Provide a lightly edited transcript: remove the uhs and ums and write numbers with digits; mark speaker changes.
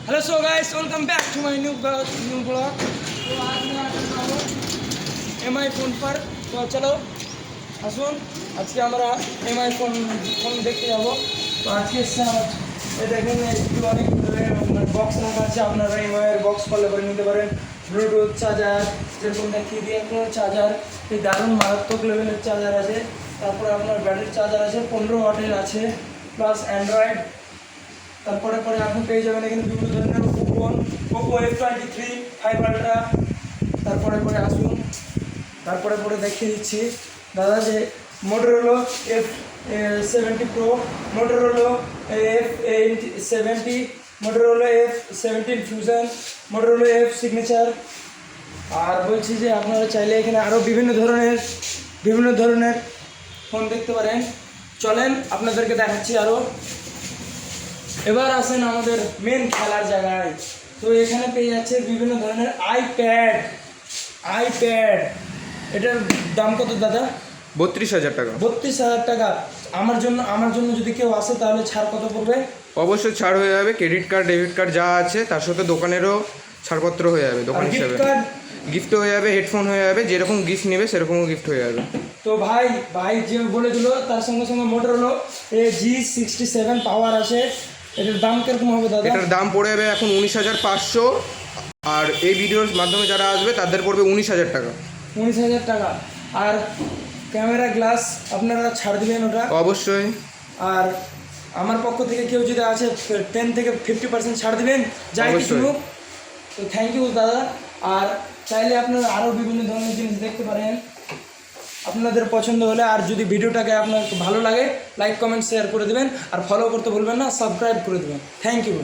Speaker 1: Hello so guys, welcome back to my new blog. तो आज मैं आपको एमआई फोन पर तो चलो আসুন আজকে আমরা এমআই ফোন দেখতে যাব। তো আজকে এই দেখেন একটু অনেক বক্স রাখা আছে, আপনারা এমআইয়ের বক্স ফলো করে নিতে পারেন। ব্লুটুথ চার্জার যেরকম দেখিয়ে দিয়ে আপনার চার্জার এই দারুণ মারাত্মক লেভেলের চার্জার আছে। তারপরে আপনার ব্যাটারি চার্জার আছে 15 ওয়াটের আছে, প্লাস অ্যান্ড্রয়েড। তারপরে আপনি পেয়ে যাবেন এখানে বিভিন্ন ধরনের ওপো F23 5 আলট্রা। তারপরে আসুন তারপরে দেখিয়ে দিচ্ছি দাদা যে Motorola F70 pro, Motorola F70, Motorola F17 fusion, Motorola F signature. আর বলছি যে আপনারা চাইলে এখানে আরও বিভিন্ন ধরনের ফোন দেখতে পারেন। চলেন আপনাদেরকে দেখাচ্ছি আরও। এবার আসেন আমাদের মেন খেলার জায়গায়। তো এখানে পেয়ে যাচ্ছে বিভিন্ন ধরনের আইপ্যাড। এটার দাম কত দাদা?
Speaker 2: 32,000 টাকা।
Speaker 1: 32,000 টাকা। আমার জন্য যদি কেউ আসে তাহলে ছাড় কত পড়বে?
Speaker 2: অবশ্যই ছাড় হয়ে যাবে। ক্রেডিট কার্ড, ডেবিট কার্ড যা আছে তার সাথে দোকানেরও ছাড়পত্র হয়ে যাবে। দোকান হিসাবে গিফট হয়ে যাবে, হেডফোন হয়ে যাবে। যেরকম গিফট নেবে সেরকমও গিফট হয়ে যাবে।
Speaker 1: তো ভাই যে বলে দিল তার সঙ্গে মোটরোলা G67 পাওয়ার আছে। এটার দাম কিরকম হবে দাদা?
Speaker 2: এটার দাম পড়ে যাবে এখন 19,500। আর এই ভিডিওর মাধ্যমে যারা আসবে তাদের পড়বে 19,000 টাকা।
Speaker 1: 19,000 টাকা। আর ক্যামেরা গ্লাস আপনারা ছাড় দিবেন ওটা?
Speaker 2: অবশ্যই।
Speaker 1: আর আমার পক্ষ থেকে কেউ যদি আছে 10 থেকে 50% ছাড় দিবেন যাই কিছু। তো থ্যাংক ইউ দাদা। আর চাইলে আপনারা আরও বিভিন্ন ধরনের জিনিস দেখতে পারেন আপনাদের পছন্দ হলে। আর যদি ভিডিওটাকে আপনার ভালো লাগে লাইক কমেন্ট শেয়ার করে দেবেন, আর ফলো করতে ভুলবেন না, সাবস্ক্রাইব করে দেবেন। Thank you.